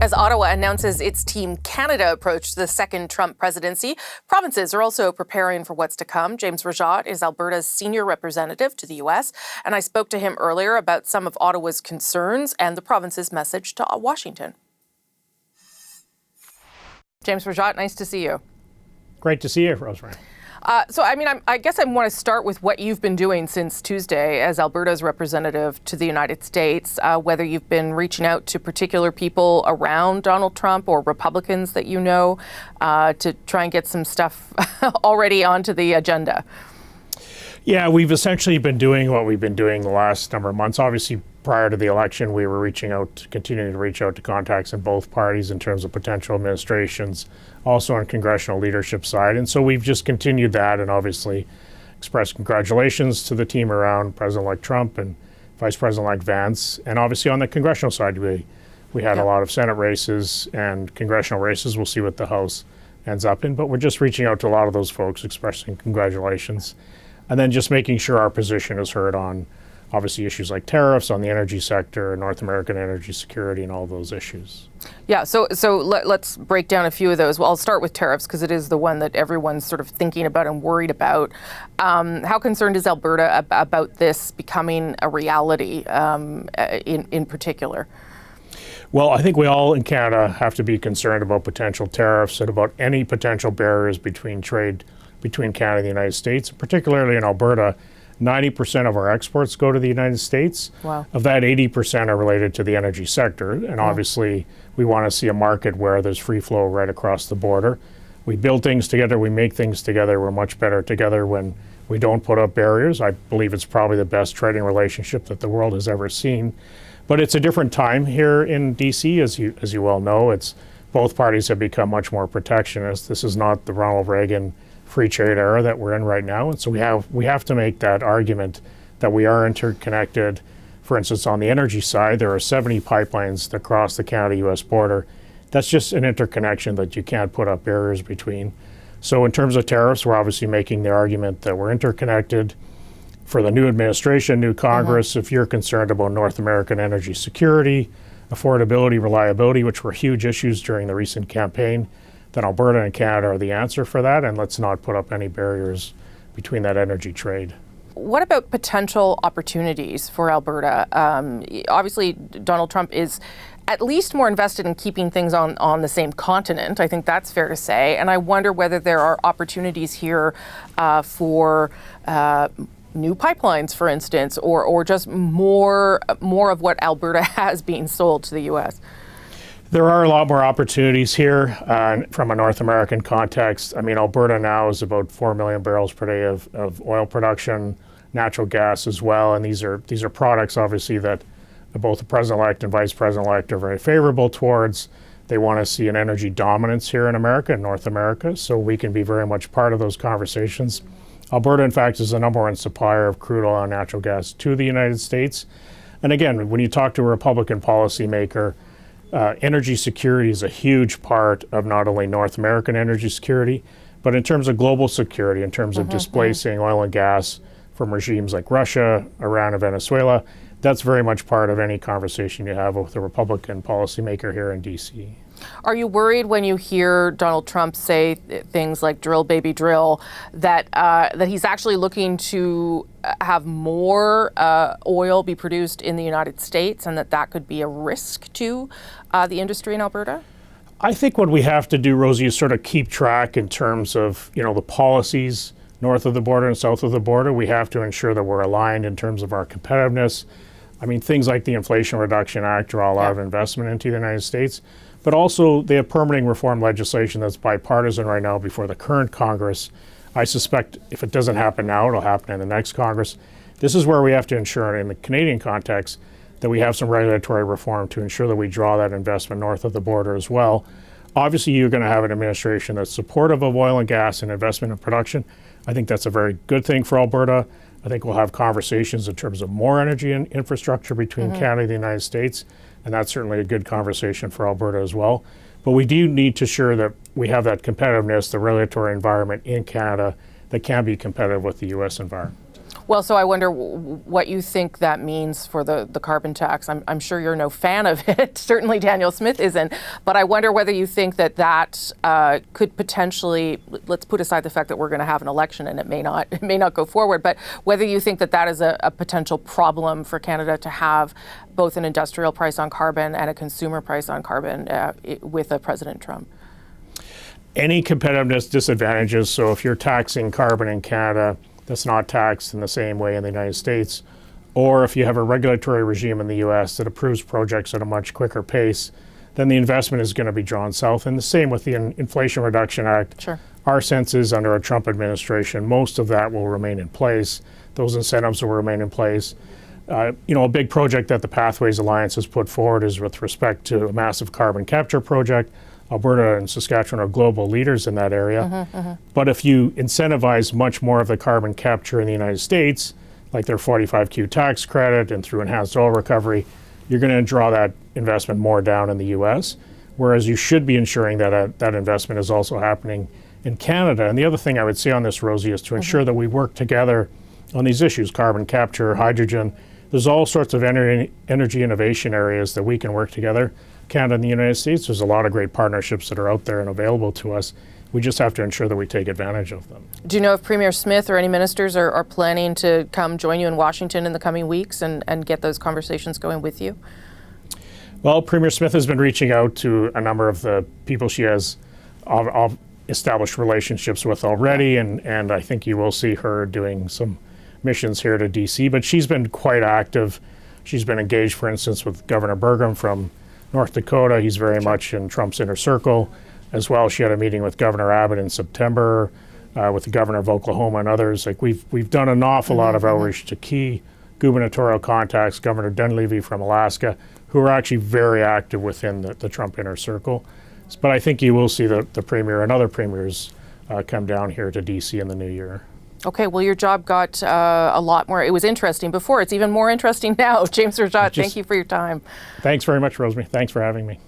As Ottawa announces its Team Canada approach to the second Trump presidency, provinces are also preparing for what's to come. James Rajotte is Alberta's senior representative to the U.S., and I spoke to him earlier about some of Ottawa's concerns and the province's message to Washington. James Rajotte, nice to see you. Great to see you, Rosemary. I guess I want to start with what you've been doing since Tuesday as Alberta's representative to the United States, whether you've been reaching out to particular people around Donald Trump or Republicans that you know to try and get some stuff already onto the agenda. Yeah, we've essentially been doing what we've been doing the last number of months. Obviously, prior to the election, we were continuing to reach out to contacts in both parties in terms of potential administrations, also on congressional leadership side. And so we've just continued that and obviously expressed congratulations to the team around President-elect Trump and Vice President-elect Vance. And obviously on the congressional side, we had a lot of Senate races and congressional races. We'll see what the House ends up in. But we're just reaching out to a lot of those folks, expressing congratulations. And then just making sure our position is heard on obviously issues like tariffs on the energy sector, North American energy security, and all those issues. Yeah, so let's break down a few of those. Well, I'll start with tariffs because it is the one that everyone's sort of thinking about and worried about. How concerned is Alberta about this becoming a reality in particular? Well, I think we all in Canada have to be concerned about potential tariffs and about any potential barriers between trade between Canada and the United States, particularly in Alberta. 90% of our exports go to the United States. Wow. Of that, 80% are related to the energy sector. And obviously, we want to see a market where there's free flow right across the border. We build things together, we make things together. We're much better together when we don't put up barriers. I believe it's probably the best trading relationship that the world has ever seen. But it's a different time here in DC, as you well know. Both parties have become much more protectionist. This is not the Ronald Reagan free trade era that we're in right now. And so we have to make that argument that we are interconnected. For instance, on the energy side, there are 70 pipelines that cross the Canada-US border. That's just an interconnection that you can't put up barriers between. So in terms of tariffs, we're obviously making the argument that we're interconnected. For the new administration, new Congress, if you're concerned about North American energy security, affordability, reliability, which were huge issues during the recent campaign, then Alberta and Canada are the answer for that, and let's not put up any barriers between that energy trade. What about potential opportunities for Alberta? Obviously, Donald Trump is at least more invested in keeping things on the same continent. I think that's fair to say. And I wonder whether there are opportunities here for new pipelines, for instance, or just more of what Alberta has being sold to the U.S. There are a lot more opportunities here from a North American context. I mean, Alberta now is about 4 million barrels per day of oil production, natural gas as well, and these are products obviously that both the President-elect and Vice President-elect are very favorable towards. They want to see an energy dominance here in America, in North America, so we can be very much part of those conversations. Alberta, in fact, is the number one supplier of crude oil and natural gas to the United States. And again, when you talk to a Republican policymaker, energy security is a huge part of not only North American energy security, but in terms of global security, in terms of displacing oil and gas from regimes like Russia, Iran, and Venezuela. That's very much part of any conversation you have with a Republican policymaker here in DC. Are you worried when you hear Donald Trump say things like "drill, baby, drill," that he's actually looking to have more oil be produced in the United States, and that could be a risk to the industry in Alberta? I think what we have to do, Rosie, is sort of keep track in terms of the policies north of the border and south of the border. We have to ensure that we're aligned in terms of our competitiveness. I mean, things like the Inflation Reduction Act draw a lot of investment into the United States. But also, they have permitting reform legislation that's bipartisan right now before the current Congress. I suspect if it doesn't happen now, it'll happen in the next Congress. This is where we have to ensure, in the Canadian context, that we have some regulatory reform to ensure that we draw that investment north of the border as well. Obviously, you're going to have an administration that's supportive of oil and gas and investment in production. I think that's a very good thing for Alberta. I think we'll have conversations in terms of more energy and infrastructure between Canada and the United States. And that's certainly a good conversation for Alberta as well. But we do need to ensure that we have that competitiveness, the regulatory environment in Canada that can be competitive with the U.S. environment. Well, so I wonder what you think that means for the carbon tax. I'm sure you're no fan of it. Certainly Daniel Smith isn't. But I wonder whether you think that could potentially, let's put aside the fact that we're going to have an election and it may not go forward, but whether you think that is a potential problem for Canada to have both an industrial price on carbon and a consumer price on carbon with President Trump. Any competitiveness disadvantages, so if you're taxing carbon in Canada that's not taxed in the same way in the United States, or if you have a regulatory regime in the US that approves projects at a much quicker pace, then the investment is going to be drawn south. And the same with the Inflation Reduction Act. Sure. Our sense is under a Trump administration, most of that will remain in place. Those incentives will remain in place. A big project that the Pathways Alliance has put forward is with respect to a massive carbon capture project. Alberta and Saskatchewan are global leaders in that area. But if you incentivize much more of the carbon capture in the United States, like their 45Q tax credit and through enhanced oil recovery, you're going to draw that investment more down in the US, whereas you should be ensuring that that investment is also happening in Canada. And the other thing I would say on this, Rosie, is to ensure that we work together on these issues, carbon capture, hydrogen. There's all sorts of energy innovation areas that we can work together. Canada and the United States, there's a lot of great partnerships that are out there and available to us. We just have to ensure that we take advantage of them. Do you know if Premier Smith or any ministers are planning to come join you in Washington in the coming weeks and get those conversations going with you? Well, Premier Smith has been reaching out to a number of the people she has established relationships with already, and I think you will see her doing some missions here to DC, but she's been quite active. She's been engaged, for instance, with Governor Burgum from North Dakota. He's very much in Trump's inner circle. As well, she had a meeting with Governor Abbott in September, with the governor of Oklahoma and others. Like we've done an awful lot of outreach to key gubernatorial contacts, Governor Dunleavy from Alaska, who are actually very active within the Trump inner circle. But I think you will see the Premier and other premiers come down here to DC in the new year. Okay, well, your job got a lot more. It was interesting before. It's even more interesting now. James Rajotte, thank you for your time. Thanks very much, Rosemary. Thanks for having me.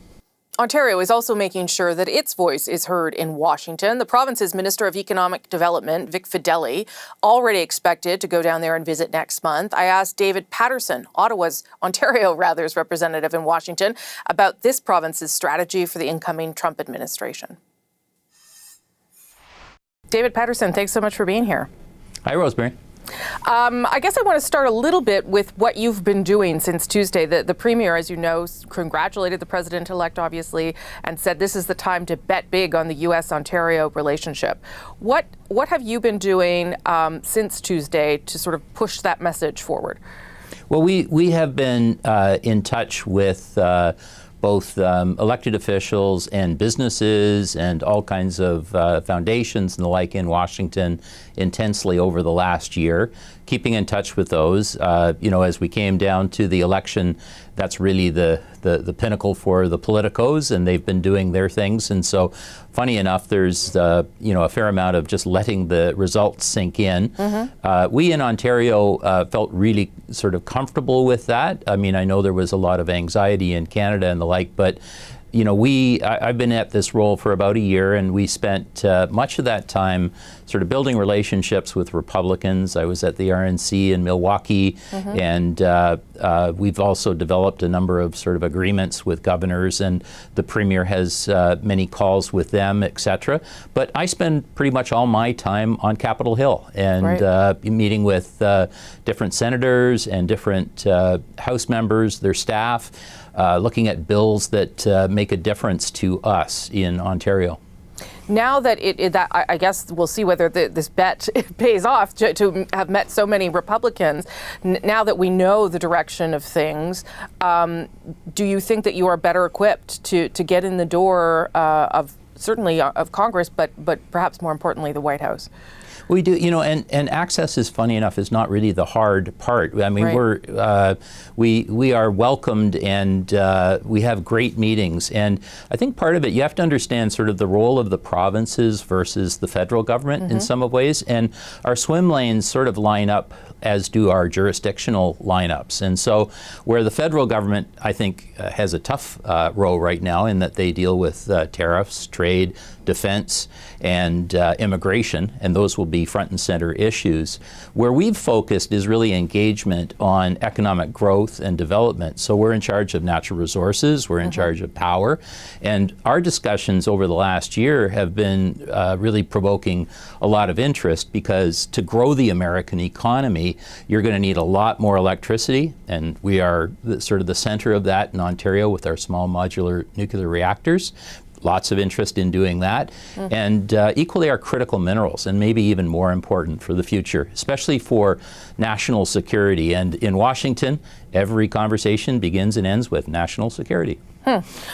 Ontario is also making sure that its voice is heard in Washington. The province's Minister of Economic Development, Vic Fedeli, already expected to go down there and visit next month. I asked David Paterson, Ontario's representative in Washington, about this province's strategy for the incoming Trump administration. David Paterson, thanks so much for being here. Hi, Rosemary. I guess I want to start a little bit with what you've been doing since Tuesday. The Premier, as you know, congratulated the President-elect, obviously, and said this is the time to bet big on the U.S.-Ontario relationship. What have you been doing since Tuesday to sort of push that message forward? Well, we have been in touch with both elected officials and businesses and all kinds of foundations and the like in Washington intensely over the last year, keeping in touch with those. As we came down to the election, that's really the pinnacle for the politicos, and they've been doing their things. And so, funny enough, there's a fair amount of just letting the results sink in. We in Ontario felt really sort of comfortable with that. I mean, I know there was a lot of anxiety in Canada and the like, but I've been at this role for about a year, and we spent much of that time sort of building relationships with Republicans. I was at the RNC in Milwaukee, and we've also developed a number of sort of agreements with governors, and the Premier has many calls with them, etc. But I spend pretty much all my time on Capitol Hill and meeting with different senators and different House members, their staff, looking at bills that make a difference to us in Ontario. Now that I guess we'll see whether this bet pays off to have met so many Republicans. Now that we know the direction of things, do you think that you are better equipped to get in the door of Congress, but perhaps more importantly, the White House? We do, and access is, funny enough, is not really the hard part. I mean, we are welcomed, and we have great meetings. And I think part of it, you have to understand sort of the role of the provinces versus the federal government in some of ways. And our swim lanes sort of line up as do our jurisdictional lineups. And so where the federal government, I think, has a tough role right now in that they deal with tariffs, trade, defense, and immigration, and those will be really front and center issues. Where we've focused is really engagement on economic growth and development. So we're in charge of natural resources, we're in charge of power, and our discussions over the last year have been really provoking a lot of interest, because to grow the American economy, you're going to need a lot more electricity, and we are sort of the center of that in Ontario with our small modular nuclear reactors. Lots of interest in doing that. And equally are critical minerals, and maybe even more important for the future, especially for national security. And in Washington, every conversation begins and ends with national security.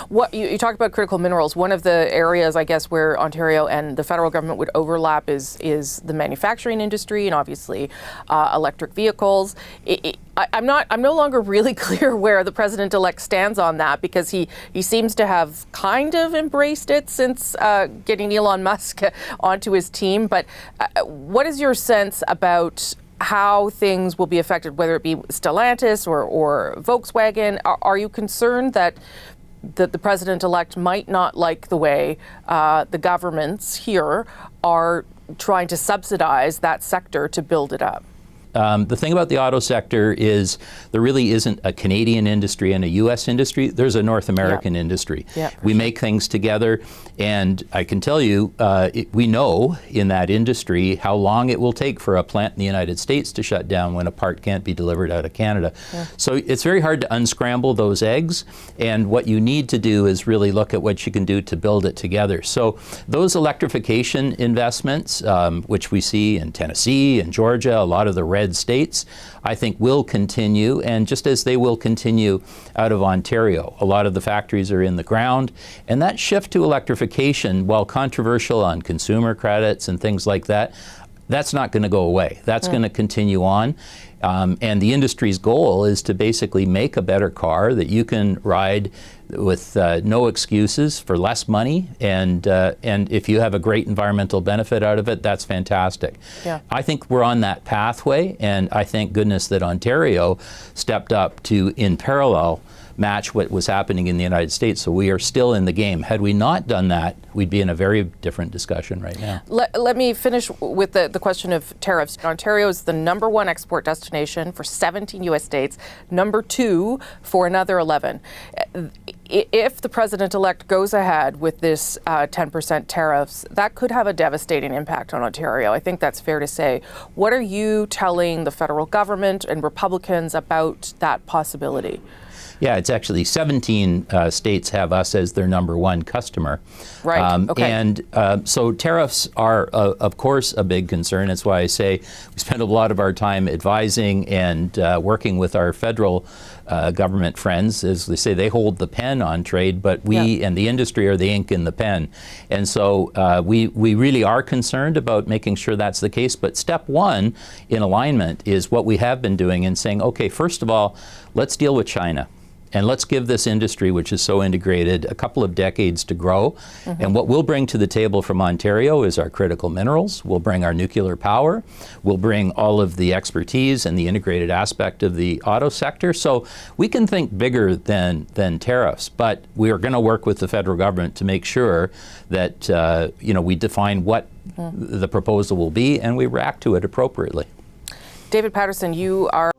What you talked about critical minerals. One of the areas, I guess, where Ontario and the federal government would overlap is the manufacturing industry, and obviously electric vehicles. I'm no longer really clear where the president-elect stands on that, because he seems to have kind of embraced it since getting Elon Musk onto his team. But what is your sense about how things will be affected, whether it be Stellantis or Volkswagen? Are you concerned that the president-elect might not like the way the governments here are trying to subsidize that sector to build it up? The thing about the auto sector is there really isn't a Canadian industry and a U.S. industry. There's a North American industry. We make things together, and I can tell you, we know in that industry how long it will take for a plant in the United States to shut down when a part can't be delivered out of Canada. So it's very hard to unscramble those eggs, and what you need to do is really look at what you can do to build it together. So those electrification investments, which we see in Tennessee and Georgia, a lot of the red states, I think will continue, and just as they will continue out of Ontario. A lot of the factories are in the ground, and that shift to electrification, while controversial on consumer credits and things like that, that's not going to go away. That's going to continue on. And the industry's goal is to basically make a better car that you can ride with no excuses for less money, and if you have a great environmental benefit out of it, that's fantastic. I think we're on that pathway, and I thank goodness that Ontario stepped up to, in parallel, match what was happening in the United States. So we are still in the game. Had we not done that, we'd be in a very different discussion right now. Let me finish with the question of tariffs. Ontario is the #1 export destination for 17 U.S. states, #2 for another 11. If the president-elect goes ahead with this 10% tariffs, that could have a devastating impact on Ontario. I think that's fair to say. What are you telling the federal government and Republicans about that possibility? Yeah, it's actually 17 states have us as their #1 customer. Right, okay. And so tariffs are, of course, a big concern. That's why I say we spend a lot of our time advising and working with our federal government friends. As they say, they hold the pen on trade, but we and the industry are the ink in the pen. And so we really are concerned about making sure that's the case. But step one in alignment is what we have been doing and saying, okay, first of all, let's deal with China. And let's give this industry, which is so integrated, a couple of decades to grow. And what we'll bring to the table from Ontario is our critical minerals. We'll bring our nuclear power. We'll bring all of the expertise and the integrated aspect of the auto sector. So we can think bigger than tariffs, but we are going to work with the federal government to make sure that we define what the proposal will be and we react to it appropriately. David Paterson, you are